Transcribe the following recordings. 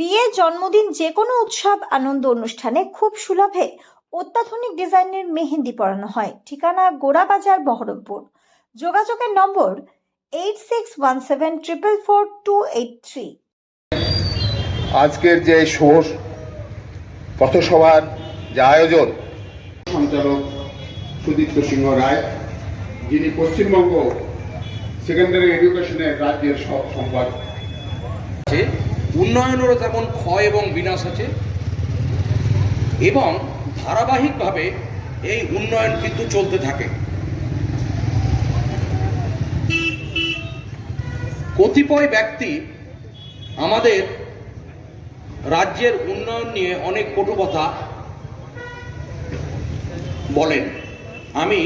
বিয়ে, জন্মদিন, যে কোনো উৎসব আনন্দ অনুষ্ঠানে খুব সুলভে অত্যাধুনিক ডিজাইনের মেহেন্দি পরানো হয়। ঠিকানা গোড়াবাজার, বহরমপুর। যোগাযোগের নম্বর 8617444283। আজকের যে শুভ পথসভার যে আয়োজন, সঞ্চালক সুদীপ্ত সিংহ রায়, যিনি পশ্চিমবঙ্গ সেকেন্ডারি এডুকেশনের রাজ্যের সম্পাদক। উন্নয়নেরও তেমন ক্ষয় এবং বিনাশ আছে, এবং ধারাবাহিকভাবে এই উন্নয়ন কিন্তু চলতে থাকে। কতিপয় ব্যক্তি আমাদের রাজ্যের উন্নয়ন নিয়ে অনেক কটু কথা বলেন। আমি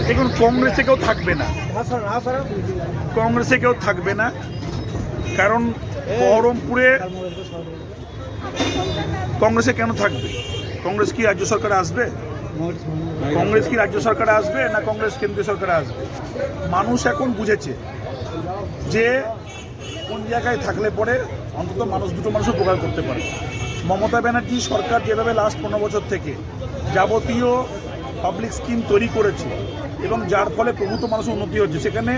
দেখুন, কংগ্রেসে কেউ থাকবে না, কংগ্রেসে কেউ থাকবে না। কারণ বহরমপুরে কংগ্রেসে কেন থাকবে? কংগ্রেস কি রাজ্য সরকারে আসবে? কংগ্রেস কি রাজ্য সরকারে আসবে না কংগ্রেস কেন্দ্রীয় সরকারে আসবে? মানুষ এখন বুঝেছে যে কোন জায়গায় থাকলে পরে অন্তত দুটো মানুষ উপকার করতে পারে। মমতা ব্যানার্জি সরকার যেভাবে লাস্ট 15 বছর থেকে যাবতীয় পাবলিক স্কিম তৈরি করেছে এবং যার ফলে প্রভূত মানুষের উন্নতি হচ্ছে, সেখানে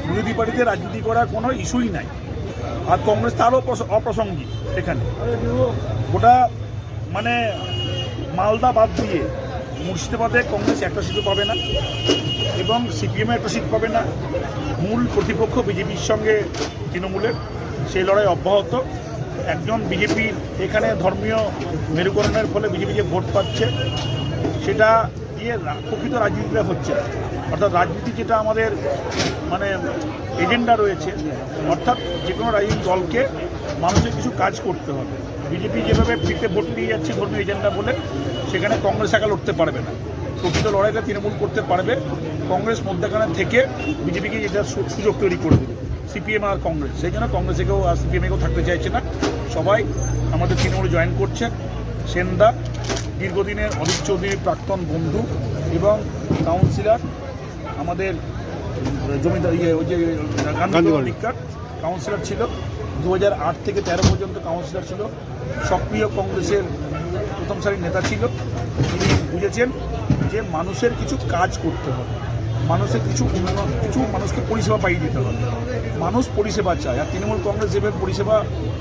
বিরোধী পার্টিতে রাজনীতি করার কোনো ইস্যুই নাই। আর কংগ্রেস তারও অপ্রাসঙ্গিক। এখানে গোটা মানে মালদা বাদ দিয়ে মুর্শিদাবাদে কংগ্রেস একটা সিটও পাবে না এবং সিপিএমে একটা সিট পাবে না। মূল প্রতিপক্ষ বিজেপির সঙ্গে তৃণমূলের সেই লড়াই অব্যাহত। একজন বিজেপি এখানে ধর্মীয় মেরুকরণের ফলে বিজেপি যে ভোট পাচ্ছে, সেটা দিয়ে প্রকৃত রাজনীতিটা হচ্ছে না। অর্থাৎ রাজনীতি যেটা আমাদের মানে এজেন্ডা রয়েছে, অর্থাৎ যে কোনো রাজনৈতিক দলকে মানুষের কিছু কাজ করতে হবে। বিজেপি যেভাবে ফিরতে ভোট নিয়ে যাচ্ছে ধর্মীয় এজেন্ডা বলে, সেখানে কংগ্রেস একা লড়তে পারবে না। প্রকৃত লড়াইটা তৃণমূল করতে পারবে। কংগ্রেস মধ্যখানে থেকে বিজেপিকে যেটা সুযোগ তৈরি করে দেবে সিপিএম আর কংগ্রেস। সেই জন্য কংগ্রেসে কেউ আর সিপিএমে কেউ থাকতে চাইছে না। সবাই আমাদের তৃণমূলে জয়েন করছে। সেনদা দীর্ঘদিনের অধীর চৌধুরীর প্রাক্তন বন্ধু এবং কাউন্সিলর, আমাদের জমিদার ওই যে গান্ধী কাউন্সিলর ছিল, 2008 থেকে 13 পর্যন্ত কাউন্সিলর ছিল, সক্রিয় কংগ্রেসের প্রথম সারির নেতা ছিল। তিনি বুঝেছেন যে মানুষের কিছু কাজ করতে হবে, মানুষের কিছু মানুষকে পরিষেবা পাইয়ে দিতে হবে। মানুষ পরিষেবা চায়, আর তৃণমূল কংগ্রেস যেভাবে পরিষেবা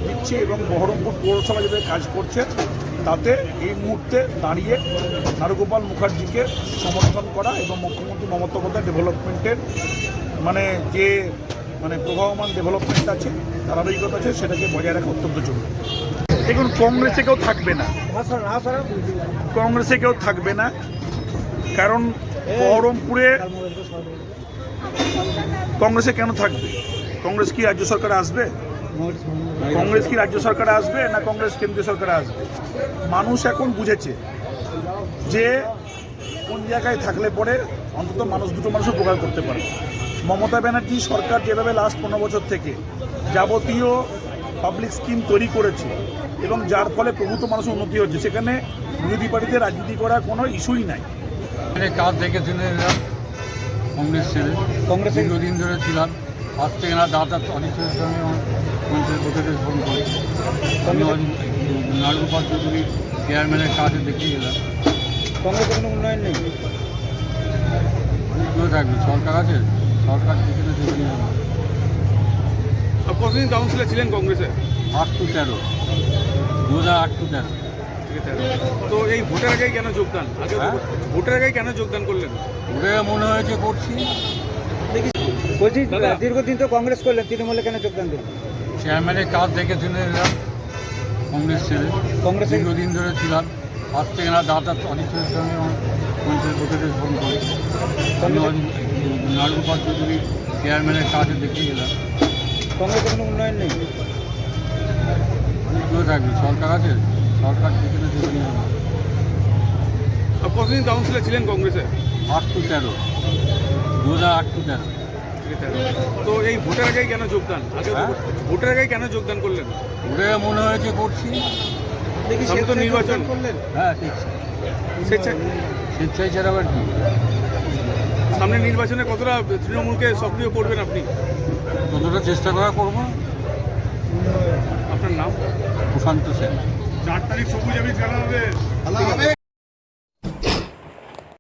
দিচ্ছে এবং বহরমপুর পৌরসভা যেভাবে কাজ করছে, তাতে এই মুহূর্তে দাঁড়িয়ে নারুগোপাল মুখার্জিকে সমর্থন করা এবং মুখ্যমন্ত্রী মমতা বন্দ্যোপাধ্যায় ডেভেলপমেন্টের যে প্রবাহমান ডেভেলপমেন্ট আছে, ধারাবাহিকতা আছে, সেটাকে বজায় রাখা অত্যন্ত জরুরি। দেখুন, কংগ্রেসে কেউ থাকবে না, কংগ্রেসে কেউ থাকবে না। কারণ বহরমপুরে কংগ্রেসে কেন থাকবে? কংগ্রেস কি রাজ্য সরকারে আসবে? কংগ্রেস কি রাজ্য সরকারে আসবে না কংগ্রেস কেন্দ্রীয় সরকারে আসবে? মানুষ এখন বুঝেছে যে কোন জায়গায় থাকলে পরে অন্তত দুটো মানুষ উপকার করতে পারে। মমতা ব্যানার্জি সরকার যেভাবে লাস্ট 15 বছর থেকে যাবতীয় পাবলিক স্কিম তৈরি করেছে এবং যার ফলে প্রভূত মানুষের উন্নতি হচ্ছে, সেখানে বিরোধী পার্টিতে রাজনীতি করার কোনো ইস্যুই নাই। কাজ দেখে শুনে এলাম, কংগ্রেস ছেড়ে কংগ্রেস দীর্ঘদিন ধরে ছিলাম। আজ থেকে না দাদা অনিশ্চয়ের সঙ্গে মন্ত্রীর ফোন করি। আমি নারুগোপাল চৌধুরী চেয়ারম্যানের কাজে দেখিয়ে এলাম। কংগ্রেসের কোনো উন্নয়ন নেই, কেউ থাকবে সরকার আছে, সরকার যেখানে দেখে যাবে। কতদিন কাউন্সিলর ছিলেন কংগ্রেসে? 8 to 13, 2008 to 13। তো এই ভোটের আগে কেন যোগদান? ভোটের আগে কেন যোগদান করলেন? ওটা মনে হয়েছে করছি। বলছি, দীর্ঘদিন তো কংগ্রেস করলেন, তৃণমূলে কেন যোগদান দিলেন? চেয়ারম্যানের কাজ দেখে শুনে এলাম, কংগ্রেস ছেড়ে কংগ্রেস দীর্ঘদিন ধরে ছিলাম। আজ থেকে না দাদা অনিশ্চয়ের সঙ্গে মন্ত্রীর ফোন করি। আমি নারুগোপাল চৌধুরী চেয়ারম্যানের কাজে দেখিয়ে এলাম। কংগ্রেসের কোনো উন্নয়ন নেই, কেউ থাকবে সরকার আছে, সরকার যেখানে দেখে যাবে। কতদিন কাউন্সিলর ছিলেন কংগ্রেসে? 8 to 13, 2008 to 13। তো এই ভোটের আগে কেন যোগদান? ভোটের আগে কেন যোগদান করলেন? ওটা মনে হয়েছে করছি। নির্বাচন করলেন? হ্যাঁ, ঠিক। স্বেচ্ছায় স্বেচ্ছায় ছাড়া আবার কি? সামনে নির্বাচনে কতটা তৃণমূলকে সক্রিয় করবেন আপনি? ততটা চেষ্টা করা করবো। আপনার নাম? প্রশান্ত সেন। 4 তারিখ সবুজ আমি খেলা হবে।